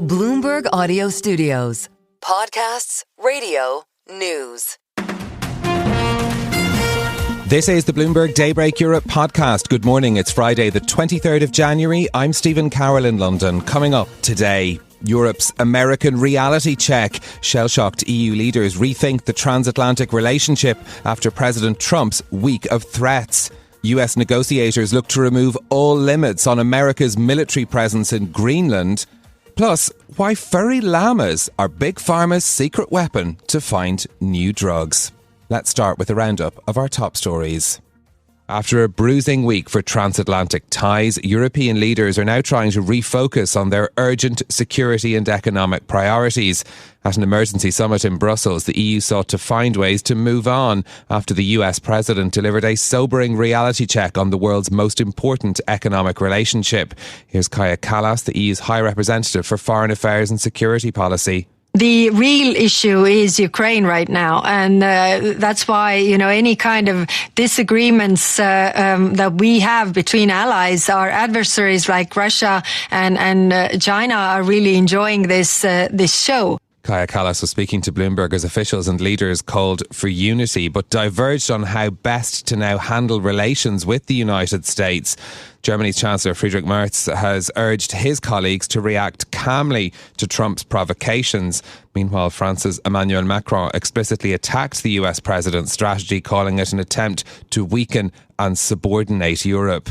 Bloomberg Audio Studios. Podcasts, radio, news. This is the Bloomberg Daybreak Europe podcast. Good morning. It's Friday, the 23rd of January. I'm Stephen Carroll in London. Coming up today, Europe's American reality check. Shell-shocked EU leaders rethink the transatlantic relationship after President Trump's week of threats. US negotiators look to remove all limits on America's military presence in Greenland. Plus, why furry llamas are Big Pharma's secret weapon to find new drugs. Let's start with a roundup of our top stories. After a bruising week for transatlantic ties, European leaders are now trying to refocus on their urgent security and economic priorities. At an emergency summit in Brussels, the EU sought to find ways to move on after the US president delivered a sobering reality check on the world's most important economic relationship. Here's Kaja Kallas, the EU's High Representative for Foreign Affairs and Security Policy. The real issue is Ukraine right now, and that's why, any kind of disagreements that we have between allies, our adversaries like Russia and China are really enjoying this show. Kaja Kallas was speaking to Bloomberg as officials and leaders called for unity, but diverged on how best to now handle relations with the United States. Germany's Chancellor Friedrich Merz has urged his colleagues to react calmly to Trump's provocations. Meanwhile, France's Emmanuel Macron explicitly attacked the US president's strategy, calling it an attempt to weaken and subordinate Europe.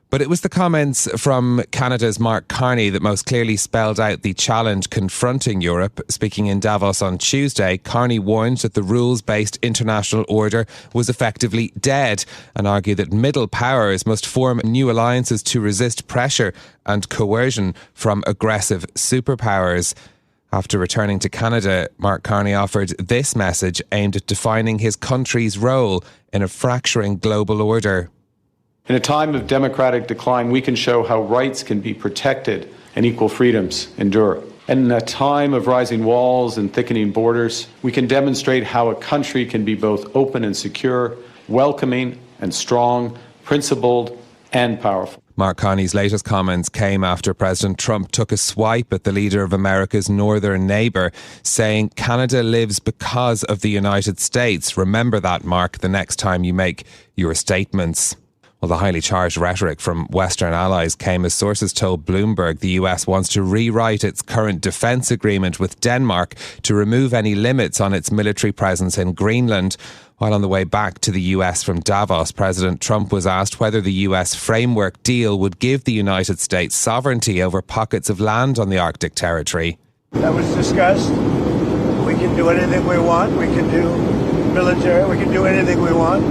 But it was the comments from Canada's Mark Carney that most clearly spelled out the challenge confronting Europe. Speaking in Davos on Tuesday, Carney warned that the rules-based international order was effectively dead and argued that middle powers must form new alliances to resist pressure and coercion from aggressive superpowers. After returning to Canada, Mark Carney offered this message aimed at defining his country's role in a fracturing global order. In a time of democratic decline, we can show how rights can be protected and equal freedoms endure. And in a time of rising walls and thickening borders, we can demonstrate how a country can be both open and secure, welcoming and strong, principled and powerful. Mark Carney's latest comments came after President Trump took a swipe at the leader of America's northern neighbour, saying Canada lives because of the United States. Remember that, Mark, the next time you make your statements. Well, the highly charged rhetoric from Western allies came as sources told Bloomberg the US wants to rewrite its current defence agreement with Denmark to remove any limits on its military presence in Greenland. While on the way back to the US from Davos, President Trump was asked whether the US framework deal would give the United States sovereignty over pockets of land on the Arctic territory. That was discussed. We can do anything we want. We can do military. We can do anything we want.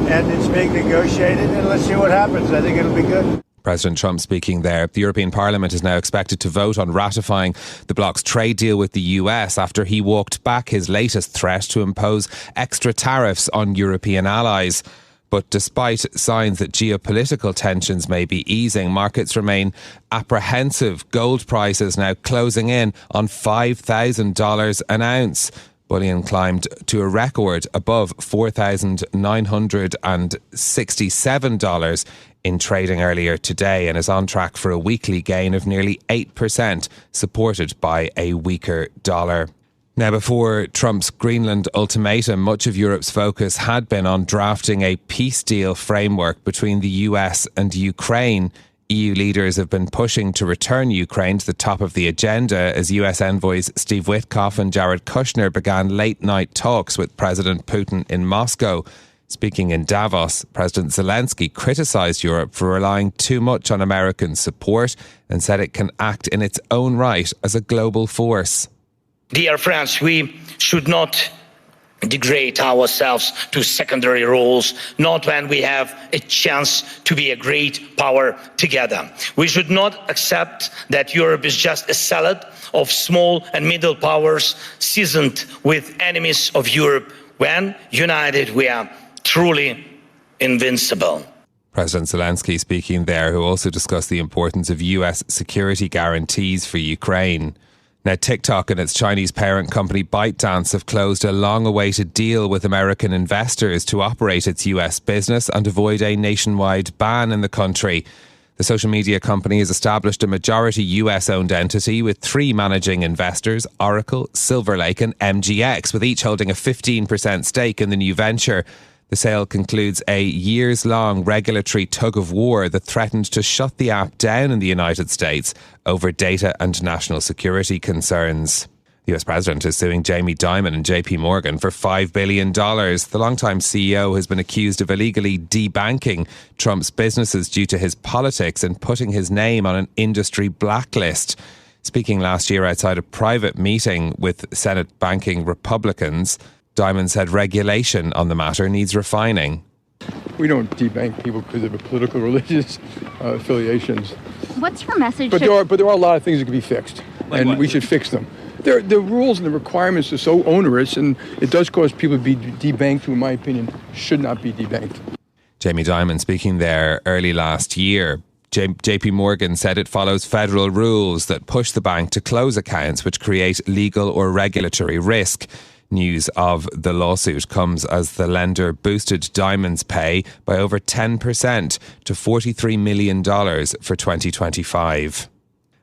And it's being negotiated, and let's see what happens. I think it'll be good. President Trump speaking there. The European Parliament is now expected to vote on ratifying the bloc's trade deal with the US after he walked back his latest threat to impose extra tariffs on European allies. But despite signs that geopolitical tensions may be easing, markets remain apprehensive. Gold prices now closing in on $5,000 an ounce. Bullion climbed to a record above $4,967 in trading earlier today and is on track for a weekly gain of nearly 8%, supported by a weaker dollar. Now, before Trump's Greenland ultimatum, much of Europe's focus had been on drafting a peace deal framework between the US and Ukraine. EU leaders have been pushing to return Ukraine to the top of the agenda as US envoys Steve Witkoff and Jared Kushner began late-night talks with President Putin in Moscow. Speaking in Davos, President Zelensky criticised Europe for relying too much on American support and said it can act in its own right as a global force. Dear friends, we should not degrade ourselves to secondary roles, not when we have a chance to be a great power together. We should not accept that Europe is just a salad of small and middle powers seasoned with enemies of Europe. When united, we are truly invincible. President Zelensky speaking there, who also discussed the importance of US security guarantees for Ukraine. Now, TikTok and its Chinese parent company ByteDance have closed a long-awaited deal with American investors to operate its US business and avoid a nationwide ban in the country. The social media company has established a majority US-owned entity with 3 managing investors, Oracle, Silver Lake and MGX, with each holding a 15% stake in the new venture. The sale concludes a years-long regulatory tug-of-war that threatened to shut the app down in the United States over data and national security concerns. The US president is suing Jamie Dimon and JPMorgan for $5 billion. The longtime CEO has been accused of illegally debanking Trump's businesses due to his politics and putting his name on an industry blacklist. Speaking last year outside a private meeting with Senate banking Republicans, Dimon said regulation on the matter needs refining. We don't debank people because of political, religious affiliations. What's your message? But there are a lot of things that can be fixed, and we should fix them. The rules and the requirements are so onerous, and it does cause people to be debanked, who, in my opinion, should not be debanked. Jamie Dimon speaking there early last year. JPMorgan said it follows federal rules that push the bank to close accounts which create legal or regulatory risk. News of the lawsuit comes as the lender boosted Dimon's pay by over 10% to $43 million for 2025.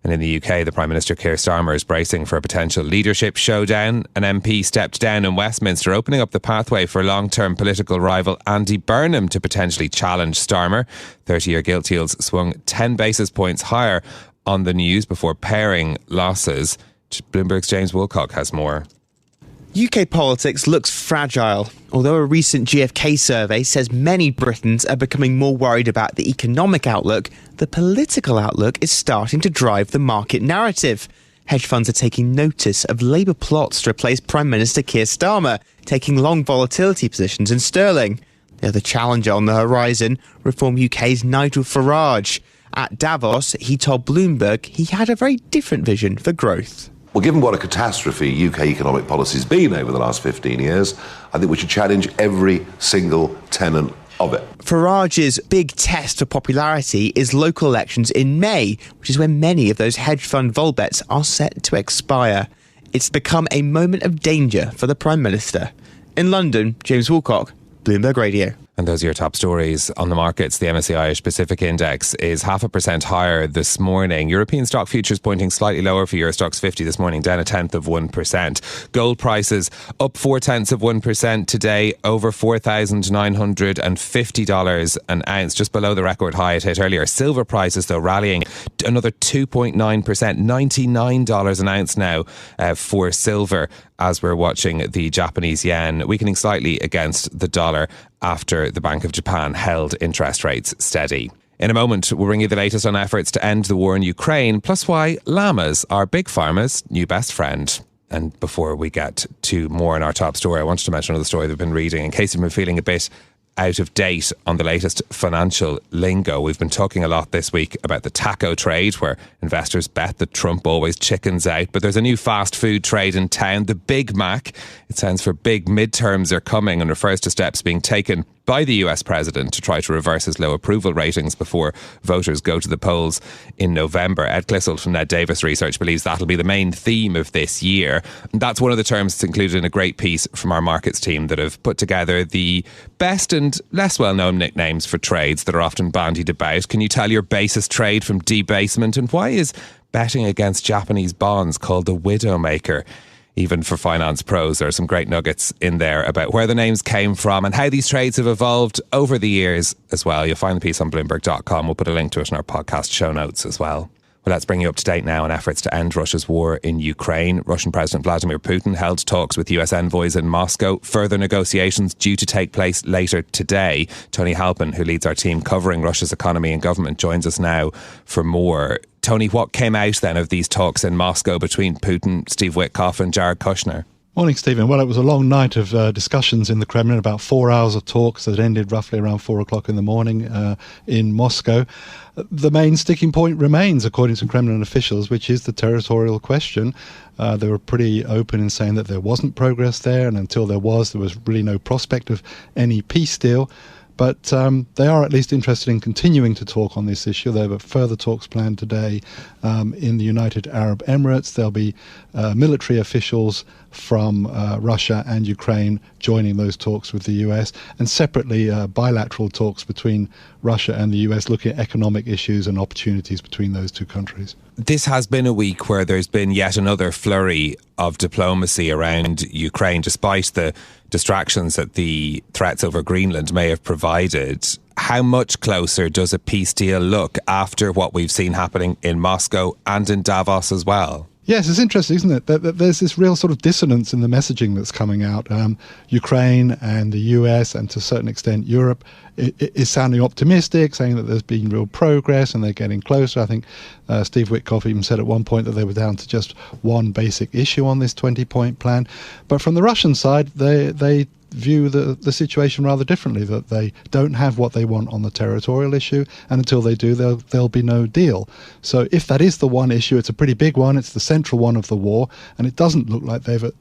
And in the UK, the Prime Minister Keir Starmer is bracing for a potential leadership showdown. An MP stepped down in Westminster, opening up the pathway for long-term political rival Andy Burnham to potentially challenge Starmer. 30-year gilt yields swung 10 basis points higher on the news before pairing losses. Bloomberg's James Wilcock has more. UK politics looks fragile, although a recent GfK survey says many Britons are becoming more worried about the economic outlook. The political outlook is starting to drive the market narrative. Hedge funds are taking notice of Labour plots to replace Prime Minister Keir Starmer, taking long volatility positions in sterling. The other challenger on the horizon, Reform UK's Nigel Farage. At Davos, he told Bloomberg he had a very different vision for growth. Well, given what a catastrophe UK economic policy has been over the last 15 years, I think we should challenge every single tenet of it. Farage's big test for popularity is local elections in May, which is when many of those hedge fund vol bets are set to expire. It's become a moment of danger for the Prime Minister. In London, James Wilcock, Bloomberg Radio. And those are your top stories on the markets. The MSCI Irish Pacific Index is 0.5% higher this morning. European stock futures pointing slightly lower for Euro Stoxx 50 this morning, down 0.1%. Gold prices up 0.4% today, over $4,950 an ounce, just below the record high it hit earlier. Silver prices, though, rallying another 2.9%, $99 an ounce now for silver, as we're watching the Japanese yen weakening slightly against the dollar after the Bank of Japan held interest rates steady. In a moment, we'll bring you the latest on efforts to end the war in Ukraine, plus why llamas are Big Pharma's new best friend. And before we get to more in our top story, I wanted to mention another story that we've been reading in case you've been feeling a bit out of date on the latest financial lingo. We've been talking a lot this week about the taco trade, where investors bet that Trump always chickens out. But there's a new fast food trade in town, the Big Mac. It stands for Big Midterms Are Coming and refers to steps being taken by the US president to try to reverse his low approval ratings before voters go to the polls in November. Ed Clissold from Ned Davis Research believes that'll be the main theme of this year. And that's one of the terms that's included in a great piece from our markets team that have put together the best and less well-known nicknames for trades that are often bandied about. Can you tell your basis trade from debasement? And why is betting against Japanese bonds called the Widowmaker? Even for finance pros, there are some great nuggets in there about where the names came from and how these trades have evolved over the years as well. You'll find the piece on Bloomberg.com. We'll put a link to it in our podcast show notes as well. Well, let's bring you up to date now on efforts to end Russia's war in Ukraine. Russian President Vladimir Putin held talks with US envoys in Moscow. Further negotiations due to take place later today. Tony Halpin, who leads our team covering Russia's economy and government, joins us now for more. Tony, what came out then of these talks in Moscow between Putin, Steve Witkoff and Jared Kushner? Morning, Stephen. Well, it was a long night of discussions in the Kremlin, about 4 hours of talks that ended roughly around 4 o'clock in the morning in Moscow. The main sticking point remains, according to Kremlin officials, which is the territorial question. They were pretty open in saying that there wasn't progress there, and until there was really no prospect of any peace deal. But they are at least interested in continuing to talk on this issue. There are further talks planned today in the United Arab Emirates. There'll be military officials from Russia and Ukraine joining those talks with the US, and separately bilateral talks between Russia and the US looking at economic issues and opportunities between those two countries. This has been a week where there's been yet another flurry of diplomacy around Ukraine, despite the distractions that the threats over Greenland may have provided. How much closer does a peace deal look after what we've seen happening in Moscow and in Davos as well? Yes, it's interesting, isn't it? That there's this real sort of dissonance in the messaging that's coming out. Ukraine and the US, and to a certain extent Europe, is sounding optimistic, saying that there's been real progress and they're getting closer. I think Steve Witkoff even said at one point that they were down to just one basic issue on this 20-point plan. But from the Russian side, they view the situation rather differently, that they don't have what they want on the territorial issue, and until they do, there'll be no deal. So if that is the one issue, it's a pretty big one, it's the central one of the war, and it doesn't look like they've, at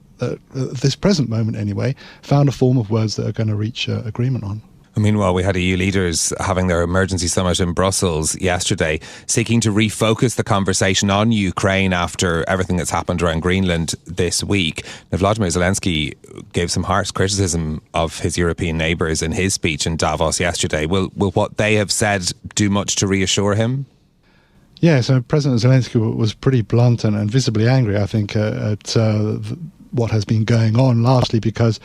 this present moment anyway, found a form of words that are going to reach agreement on. Meanwhile, we had EU leaders having their emergency summit in Brussels yesterday, seeking to refocus the conversation on Ukraine after everything that's happened around Greenland this week. Now, Vladimir Zelensky gave some harsh criticism of his European neighbours in his speech in Davos yesterday. Will what they have said do much to reassure him? Yeah, so President Zelensky was pretty blunt and visibly angry, I think, at what has been going on, largely because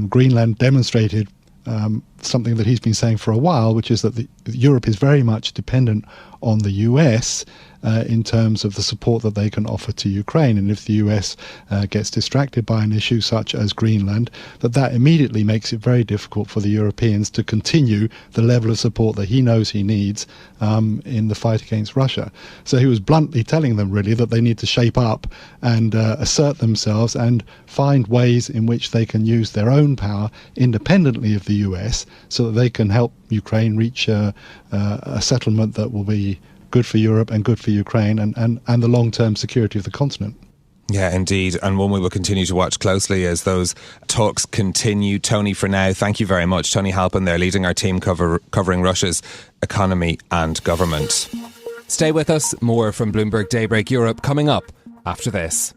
Greenland demonstrated something that he's been saying for a while, which is that Europe is very much dependent on the US in terms of the support that they can offer to Ukraine. And if the US gets distracted by an issue such as Greenland, that immediately makes it very difficult for the Europeans to continue the level of support that he knows he needs in the fight against Russia. So he was bluntly telling them really that they need to shape up and assert themselves and find ways in which they can use their own power independently of the US so that they can help Ukraine reach a settlement that will be good for Europe and good for Ukraine and the long-term security of the continent. Yeah, indeed. And one we will continue to watch closely as those talks continue. Tony, for now, thank you very much. Tony Halpin there, leading our team covering Russia's economy and government. Stay with us. More from Bloomberg Daybreak Europe coming up after this.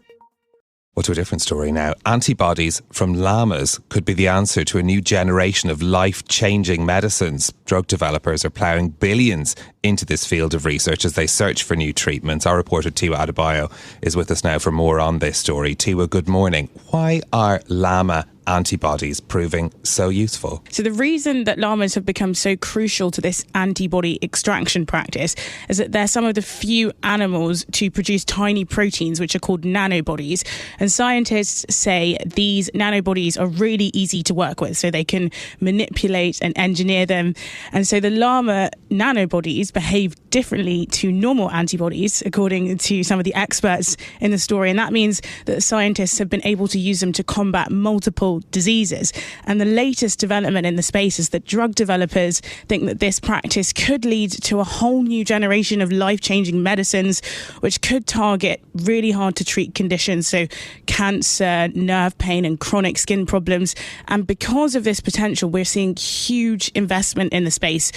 Well, to a different story now. Antibodies from llamas could be the answer to a new generation of life-changing medicines. Drug developers are ploughing billions into this field of research as they search for new treatments. Our reporter Tiwa Adebayo is with us now for more on this story. Tiwa, good morning. Why are llama antibodies proving so useful? So the reason that llamas have become so crucial to this antibody extraction practice is that they're some of the few animals to produce tiny proteins, which are called nanobodies. And scientists say these nanobodies are really easy to work with, so they can manipulate and engineer them. And so the llama nanobodies behave differently to normal antibodies, according to some of the experts in the story. And that means that scientists have been able to use them to combat multiple diseases. And the latest development in the space is that drug developers think that this practice could lead to a whole new generation of life-changing medicines, which could target really hard to treat conditions, so cancer, nerve pain and chronic skin problems. And because of this potential, we're seeing huge investment in the space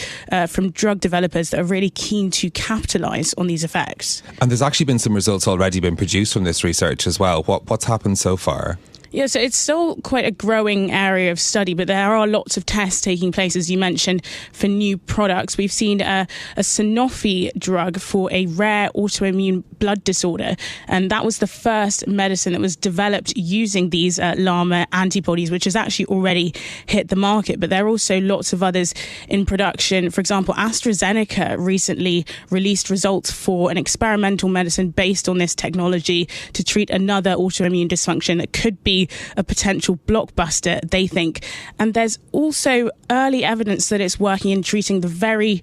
from drug developers that are really keen to capitalize on these effects. And there's actually been some results already been produced from this research as well. What's happened so far? Yeah, so it's still quite a growing area of study, but there are lots of tests taking place, as you mentioned, for new products. We've seen a Sanofi drug for a rare autoimmune blood disorder, and that was the first medicine that was developed using these llama antibodies, which has actually already hit the market. But there are also lots of others in production. For example, AstraZeneca recently released results for an experimental medicine based on this technology to treat another autoimmune dysfunction that could be a potential blockbuster, they think. And there's also early evidence that it's working in treating the very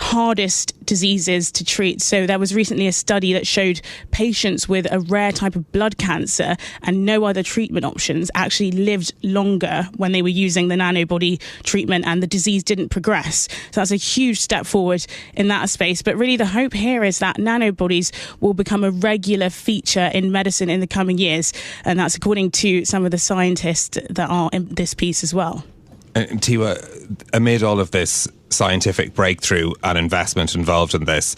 hardest diseases to treat. So there was recently a study that showed patients with a rare type of blood cancer and no other treatment options actually lived longer when they were using the nanobody treatment, and the disease didn't progress. So that's a huge step forward in that space. But really the hope here is that nanobodies will become a regular feature in medicine in the coming years. And that's according to some of the scientists that are in this piece as well. And Tiwa, amid all of this scientific breakthrough and investment involved in this,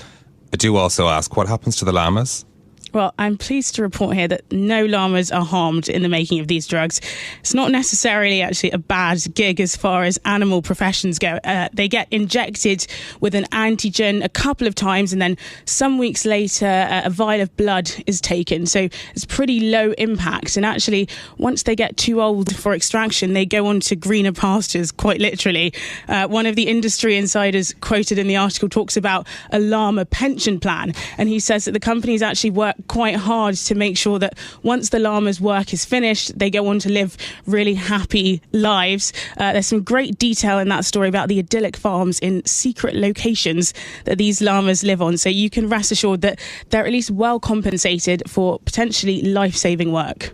I do also ask, what happens to the llamas? Well, I'm pleased to report here that no llamas are harmed in the making of these drugs. It's not necessarily actually a bad gig as far as animal professions go. They get injected with an antigen a couple of times, and then some weeks later, a vial of blood is taken. So it's pretty low impact. And actually, once they get too old for extraction, they go on to greener pastures, quite literally. One of the industry insiders quoted in the article talks about a llama pension plan. And he says that the companies actually work quite hard to make sure that once the llama's work is finished, they go on to live really happy lives. There's some great detail in that story about the idyllic farms in secret locations that these llamas live on. So you can rest assured that they're at least well compensated for potentially life-saving work.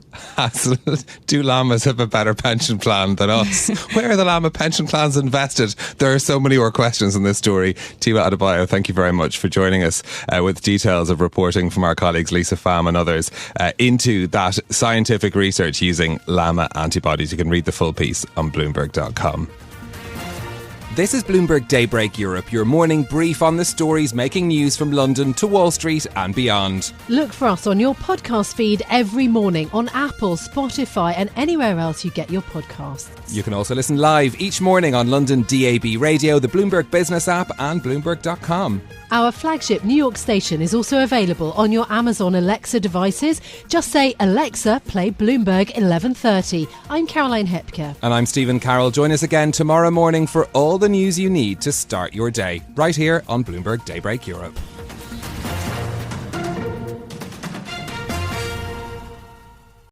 Do llamas have a better pension plan than us? Where are the llama pension plans invested? There are so many more questions in this story. Tiwa Adebayo, thank you very much for joining us with details of reporting from our colleagues Lisa Pham and others into that scientific research using llama antibodies. You can read the full piece on Bloomberg.com. This is Bloomberg Daybreak Europe, your morning brief on the stories making news from London to Wall Street and beyond. Look for us on your podcast feed every morning on Apple, Spotify and anywhere else you get your podcasts. You can also listen live each morning on London DAB Radio, the Bloomberg Business app and Bloomberg.com. Our flagship New York station is also available on your Amazon Alexa devices. Just say, Alexa, play Bloomberg 1130. I'm Caroline Hepker. And I'm Stephen Carroll. Join us again tomorrow morning for all the news you need to start your day, right here on Bloomberg Daybreak Europe.